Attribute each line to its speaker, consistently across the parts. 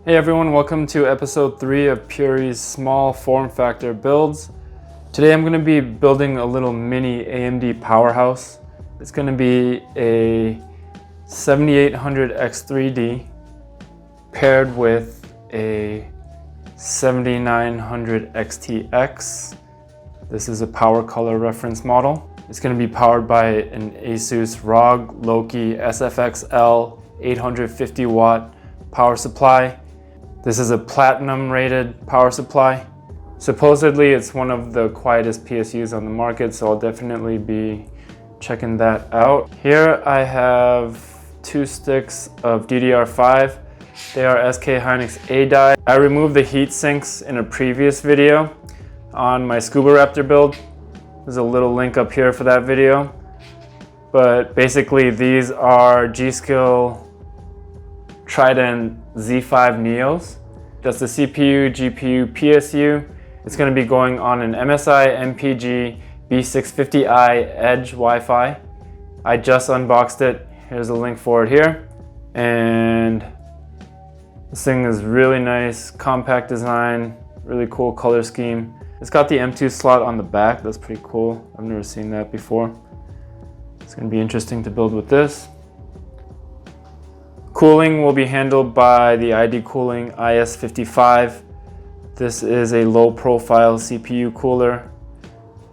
Speaker 1: Hey everyone, welcome to episode 3 of pyurii's small form factor builds. Today I'm going to be building a little mini AMD powerhouse. It's going to be a 7800 X3D paired with a 7900 XTX. This is a Powercolor reference model. It's going to be powered by an ASUS ROG Loki SFX-L 850 watt power supply. This is a platinum rated power supply. Supposedly it's one of the quietest PSUs on the market, so I'll definitely be checking that out. Here I have 2 sticks of DDR5. They are SK Hynix A die. I removed the heat sinks in a previous video on my Scuba Raptor build. There's a little link up here for that video. But basically these are G.Skill Trident Z5 Neos. That's the CPU, GPU, PSU. It's going to be going on an MSI MPG B650i Edge Wi-Fi. I just unboxed it. Here's a link for it here. And this thing is really nice, compact design, really cool color scheme. It's got the M2 slot on the back. That's pretty cool. I've never seen that before. It's going to be interesting to build with this. Cooling will be handled by the ID Cooling IS55. This is a low profile CPU cooler.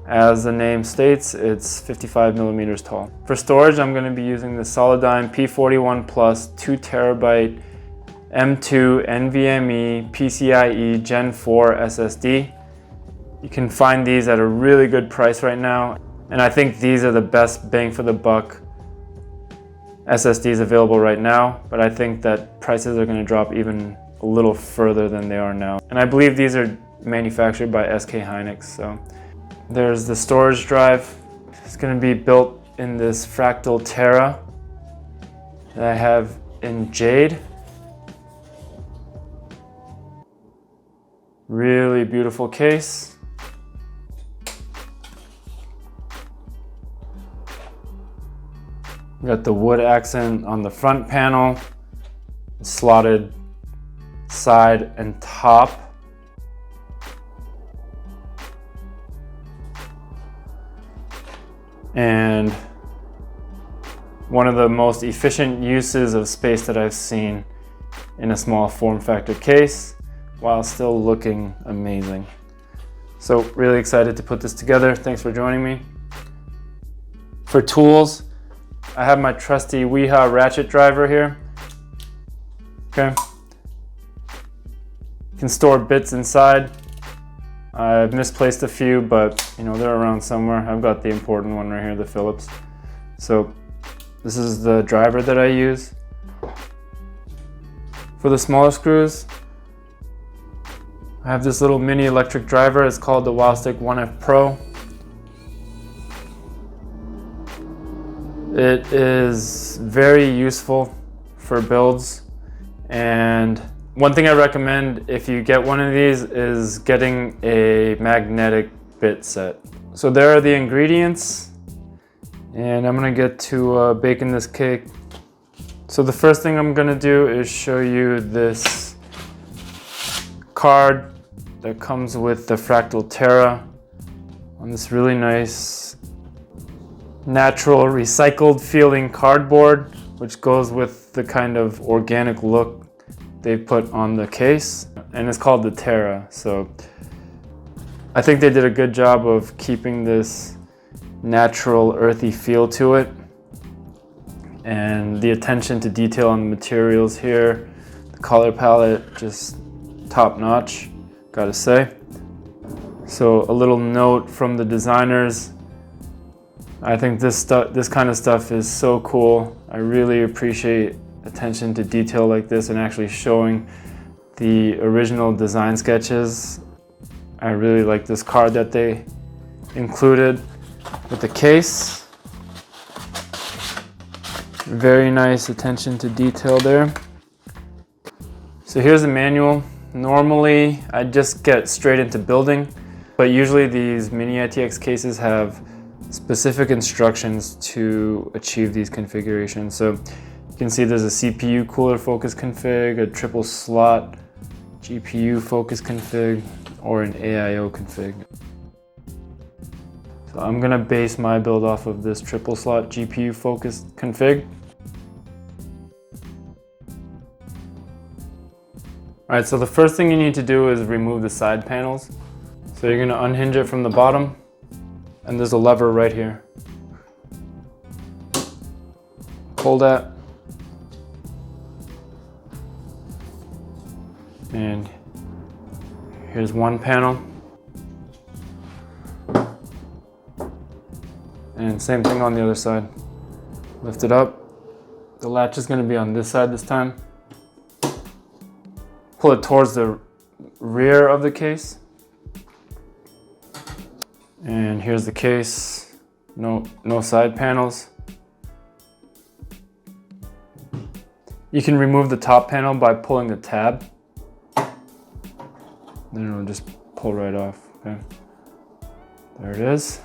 Speaker 1: As the name states, it's 55 millimeters tall. For storage, I'm going to be using the Solidigm P41 Plus 2 terabyte M2 NVMe PCIe Gen 4 SSD. You can find these at a really good price right now, and I think these are the best bang for the buck SSDs available right now, but I think that prices are going to drop even a little further than they are now. And I believe these are manufactured by SK Hynix. So there's the storage drive. It's going to be built in this Fractal Terra that I have in jade. Really beautiful case. We got the wood accent on the front panel, slotted side and top. And one of the most efficient uses of space that I've seen in a small form factor case, while still looking amazing. So really excited to put this together. Thanks for joining me. For tools, I have my trusty Wiha Ratchet driver here. Okay. You can store bits inside. I've misplaced a few, but you know, they're around somewhere. I've got the important one right here, the Phillips. So this is the driver that I use. For the smaller screws, I have this little mini electric driver. It's called the Wowstick 1F Pro. It is very useful for builds, and one thing I recommend if you get one of these is getting a magnetic bit set. So there are the ingredients, and I'm gonna get to baking this cake. So the first thing I'm gonna do is show you this card that comes with the Fractal Terra on this really nice natural recycled feeling cardboard, which goes with the kind of organic look they put on the case, and it's called the Terra. So I think they did a good job of keeping this natural earthy feel to it, and the attention to detail on the materials here, the color palette, just top notch, gotta say. So a little note from the designers: I think this kind of stuff is so cool. I really appreciate attention to detail like this and actually showing the original design sketches. I really like this card that they included with the case. Very nice attention to detail there. So here's the manual. Normally I just get straight into building, but usually these mini-itx cases have specific instructions to achieve these configurations. So You can see there's a CPU cooler focus config, a triple slot GPU focus config, or an AIO config. So I'm gonna base my build off of this triple slot GPU focus config. All right, so the first thing you need to do is remove the side panels. So you're gonna unhinge it from the bottom, and there's a lever right here. Pull that. And here's one panel. And same thing on the other side. Lift it up. The latch is gonna be on this side this time. Pull it towards the rear of the case. And here's the case. No side panels. You can remove the top panel by pulling the tab. Then it'll just pull right off, okay? There it is.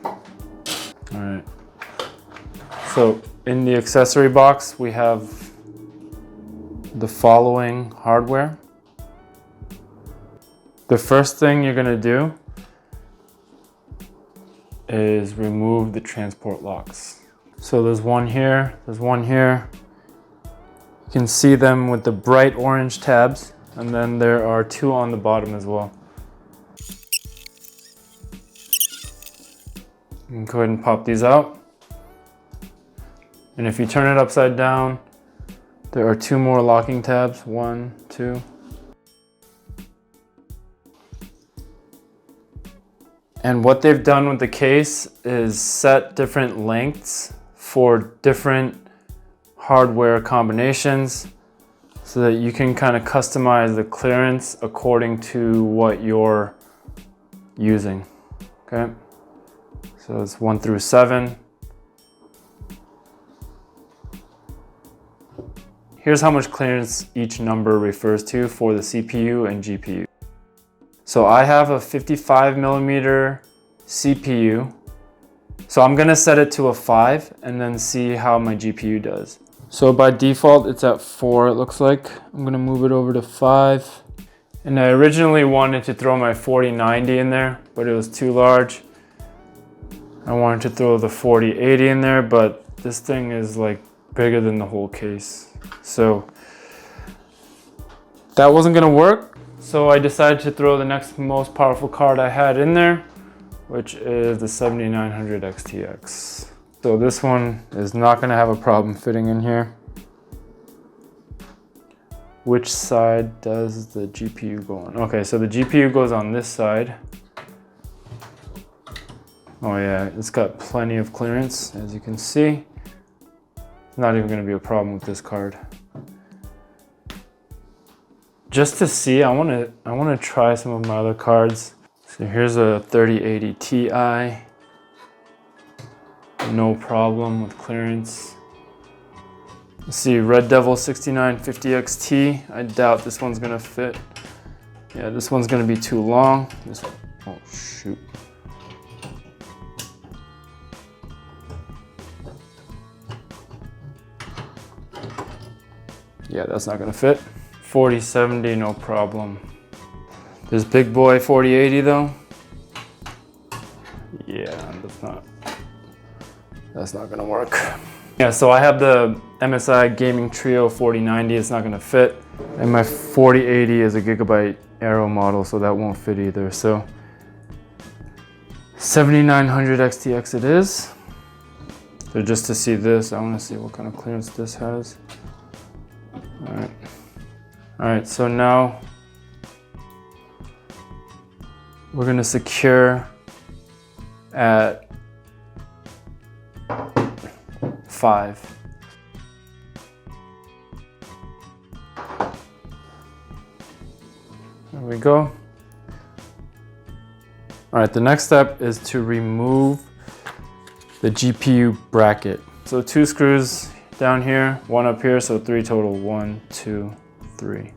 Speaker 1: All right. So in the accessory box, we have the following hardware. The first thing you're gonna do is remove the transport locks. So there's one here, there's one here. You can see them with the bright orange tabs, and then there are two on the bottom as well. You can go ahead and pop these out. And if you turn it upside down, there are two more locking tabs, 1, 2. And what they've done with the case is set different lengths for different hardware combinations so that you can kind of customize the clearance according to what you're using, okay? So it's 1 through 7. Here's how much clearance each number refers to for the CPU and GPU. So I have a 55mm CPU. So I'm gonna set it to a 5 and then see how my GPU does. So by default, it's at 4, it looks like. I'm gonna move it over to 5. And I originally wanted to throw my 4090 in there, but it was too large. I wanted to throw the 4080 in there, but this thing is like bigger than the whole case. So that wasn't gonna work. So I decided to throw the next most powerful card I had in there, which is the 7900 XTX. So this one is not gonna have a problem fitting in here. Which side does the GPU go on? Okay, so the GPU goes on this side. Oh yeah, it's got plenty of clearance, as you can see. It's not even gonna be a problem with this card. Just to see, I wanna try some of my other cards. So here's a 3080 Ti. No problem with clearance. Let's see, Red Devil 6950 XT. I doubt this one's gonna fit. Yeah, this one's gonna be too long. This one, oh shoot. Yeah, that's not gonna fit. 4070, no problem. This big boy 4080 though. Yeah, that's not gonna work. Yeah, so I have the MSI Gaming Trio 4090, it's not gonna fit. And my 4080 is a Gigabyte Aero model, so that won't fit either. So 7900 XTX it is. So just to see this, I wanna see what kind of clearance this has. All right, so now we're gonna secure at 5. There we go. All right, the next step is to remove the GPU bracket. So 2 screws down here, 1 up here, so 3 total, 1, 2, 3.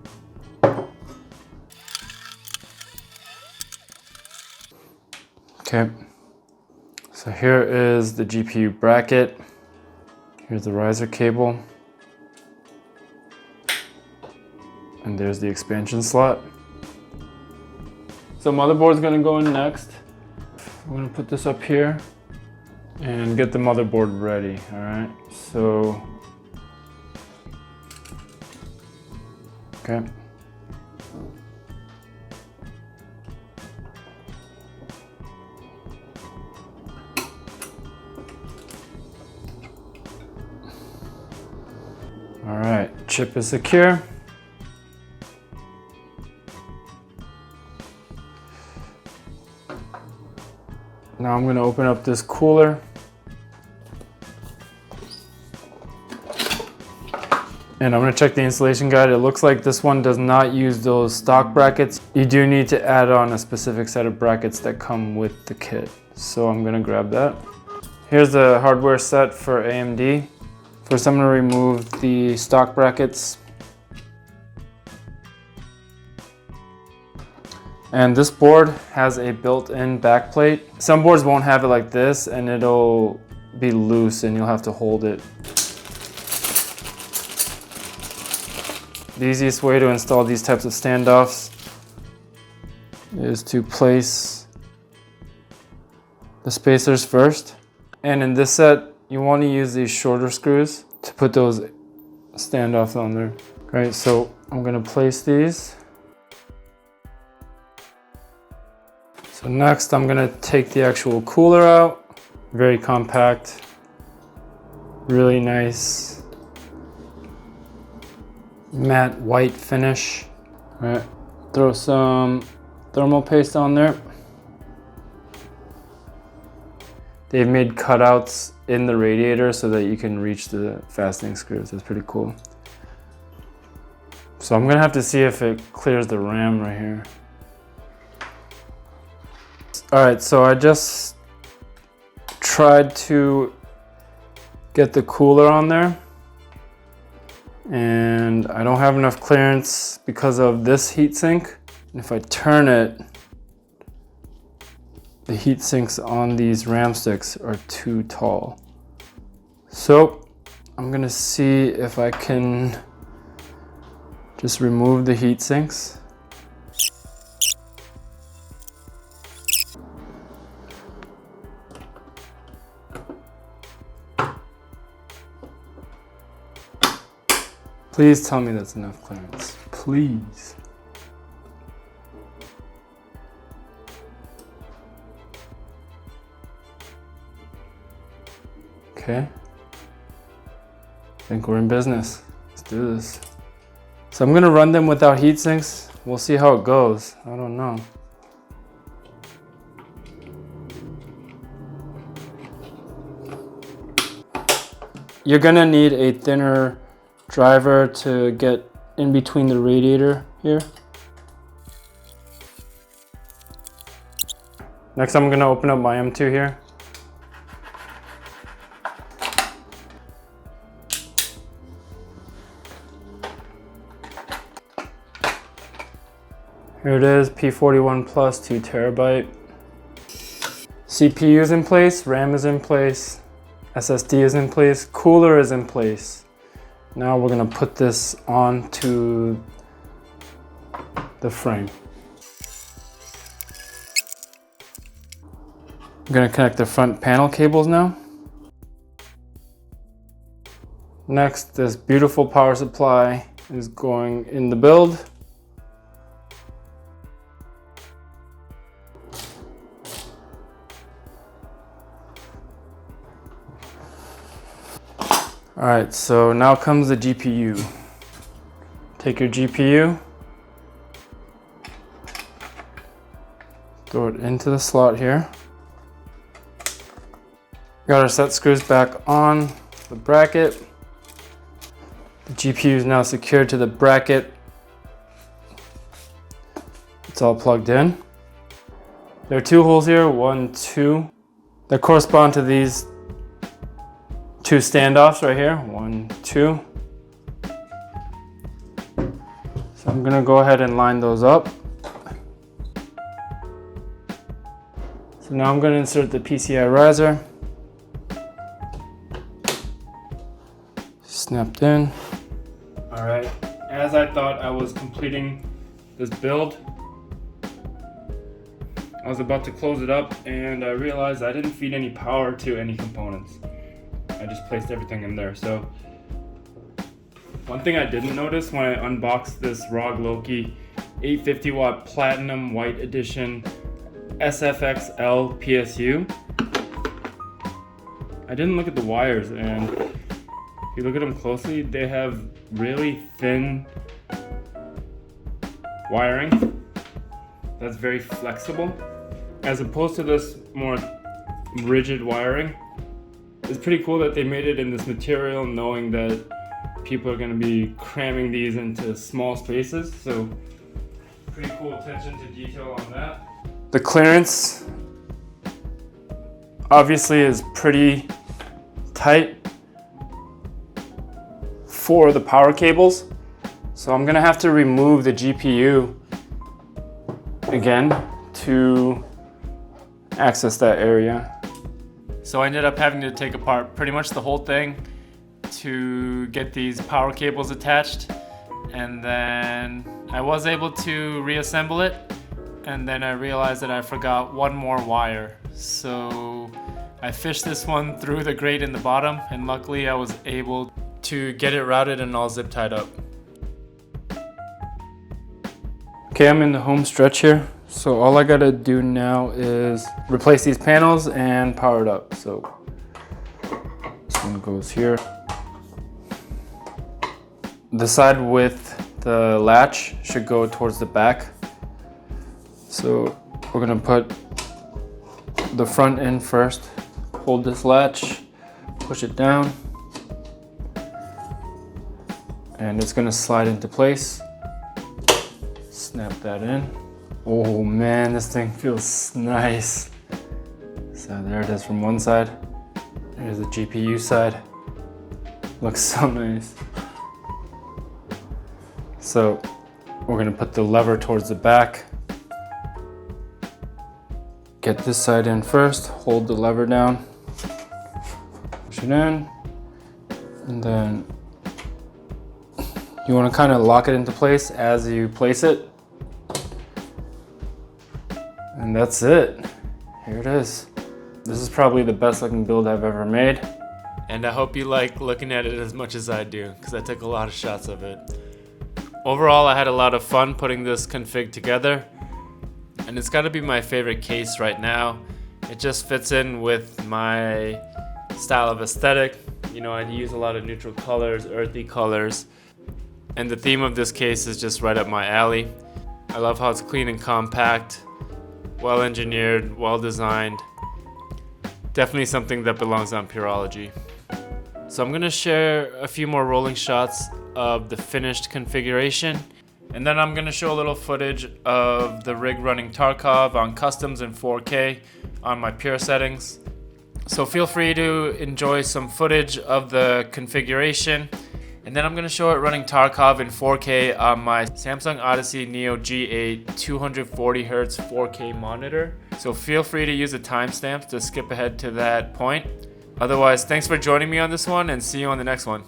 Speaker 1: Okay, so here is the GPU bracket. Here's the riser cable. And there's the expansion slot. So motherboard's gonna go in next. I'm gonna put this up here and get the motherboard ready, all right? So, okay. All right, chip is secure. Now I'm gonna open up this cooler. And I'm gonna check the installation guide. It looks like this one does not use those stock brackets. You do need to add on a specific set of brackets that come with the kit. So I'm gonna grab that. Here's the hardware set for AMD. First I'm gonna remove the stock brackets. And this board has a built-in backplate. Some boards won't have it like this and it'll be loose and you'll have to hold it. The easiest way to install these types of standoffs is to place the spacers first. And in this set, you want to use these shorter screws to put those standoffs on there. Right, so I'm gonna place these. So next I'm gonna take the actual cooler out. Very compact, really nice matte white finish. All right, throw some thermal paste on there. They've made cutouts in the radiator so that you can reach the fastening screws. That's pretty cool. So I'm gonna have to see if it clears the RAM right here. All right, so I just tried to get the cooler on there and I don't have enough clearance because of this heatsink. And if I turn it, the heat sinks on these RAM sticks are too tall. So I'm gonna see if I can just remove the heat sinks. Please tell me that's enough clearance, please. Okay, I think we're in business. Let's do this. So I'm gonna run them without heat sinks. We'll see how it goes. I don't know. You're gonna need a thinner driver to get in between the radiator here. Next, I'm gonna open up my M2 here. Here it is, P41 Plus, 2 terabyte. CPU is in place, RAM is in place, SSD is in place, cooler is in place. Now we're gonna put this onto the frame. I'm gonna connect the front panel cables now. Next, this beautiful power supply is going in the build. All right, so now comes the GPU. Take your GPU, throw it into the slot here. Got our set screws back on the bracket. The GPU is now secured to the bracket. It's all plugged in. There are 2 holes here, 1, 2, that correspond to these 2 standoffs right here, 1, 2. So I'm gonna go ahead and line those up. So now I'm gonna insert the PCI riser. Snapped in. All right, as I thought I was completing this build, I was about to close it up and I realized I didn't feed any power to any components. I just placed everything in there. So one thing I didn't notice when I unboxed this ROG Loki 850 watt Platinum White Edition SFX-L PSU, I didn't look at the wires, and if you look at them closely, they have really thin wiring that's very flexible, as opposed to this more rigid wiring. It's pretty cool that they made it in this material, knowing that people are going to be cramming these into small spaces. So pretty cool attention to detail on that. The clearance obviously is pretty tight for the power cables. So I'm going to have to remove the GPU again to access that area. So I ended up having to take apart pretty much the whole thing to get these power cables attached, and then I was able to reassemble it, and then I realized that I forgot one more wire. So I fished this one through the grate in the bottom, and luckily I was able to get it routed and all zip tied up. Okay, I'm in the home stretch here. So all I gotta do now is replace these panels and power it up. So this one goes here. The side with the latch should go towards the back. So we're gonna put the front in first. Hold this latch, push it down, and it's gonna slide into place. Snap that in. Oh man, this thing feels nice. So there it is from one side. There's the GPU side. Looks so nice. So we're gonna put the lever towards the back. Get this side in first, hold the lever down, push it in, and then you wanna kinda lock it into place as you place it. And that's it. Here it is. This is probably the best looking build I've ever made. And I hope you like looking at it as much as I do, because I took a lot of shots of it. Overall, I had a lot of fun putting this config together, and it's got to be my favorite case right now. It just fits in with my style of aesthetic. You know, I use a lot of neutral colors, earthy colors, and the theme of this case is just right up my alley. I love how it's clean and compact, well engineered, well designed. Definitely something that belongs on pyurologie. So I'm gonna share a few more rolling shots of the finished configuration, and then I'm gonna show a little footage of the rig running Tarkov on customs in 4K on my pure settings. So feel free to enjoy some footage of the configuration, and then I'm gonna show it running Tarkov in 4K on my Samsung Odyssey Neo G8 240Hz 4K monitor. So feel free to use the timestamps to skip ahead to that point. Otherwise, thanks for joining me on this one, and see you on the next one.